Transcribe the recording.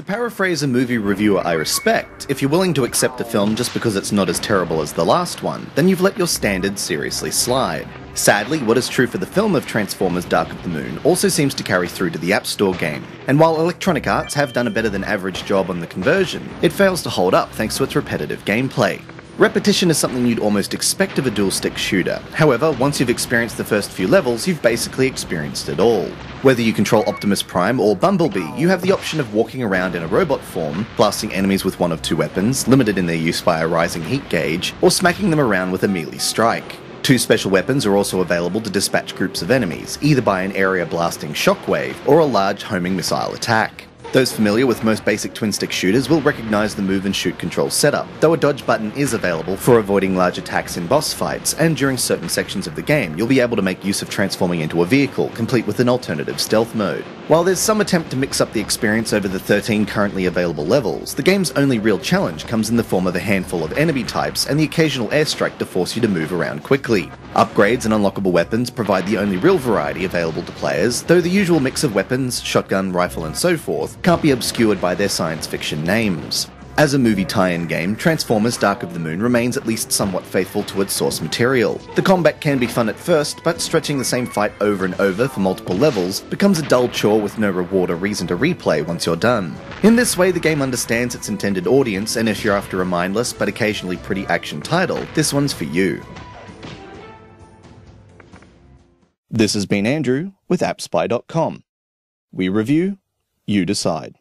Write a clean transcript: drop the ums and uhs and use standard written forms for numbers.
paraphrase a movie reviewer I respect, if you're willing to accept a film just because it's not as terrible as the last one, then you've let your standards seriously slide. Sadly, what is true for the film of Transformers Dark of the Moon also seems to carry through to the App Store game, and while Electronic Arts have done a better than average job on the conversion, it fails to hold up thanks to its repetitive gameplay. Repetition is something you'd almost expect of a dual-stick shooter. However, once you've experienced the first few levels, you've basically experienced it all. Whether you control Optimus Prime or Bumblebee, you have the option of walking around in a robot form, blasting enemies with one of two weapons, limited in their use by a rising heat gauge, or smacking them around with a melee strike. Two special weapons are also available to dispatch groups of enemies, either by an area-blasting shockwave or a large homing missile attack. Those familiar with most basic twin-stick shooters will recognise the move and shoot control setup, though a dodge button is available for avoiding large attacks in boss fights, and during certain sections of the game you'll be able to make use of transforming into a vehicle, complete with an alternative stealth mode. While there's some attempt to mix up the experience over the 13 currently available levels, the game's only real challenge comes in the form of a handful of enemy types and the occasional airstrike to force you to move around quickly. Upgrades and unlockable weapons provide the only real variety available to players, though the usual mix of weapons, shotgun, rifle and so forth, can't be obscured by their science fiction names. As a movie tie-in game, Transformers Dark of the Moon remains at least somewhat faithful to its source material. The combat can be fun at first, but stretching the same fight over and over for multiple levels becomes a dull chore with no reward or reason to replay once you're done. In this way, the game understands its intended audience, and if you're after a mindless but occasionally pretty action title, this one's for you. This has been Andrew with AppSpy.com. We review, you decide.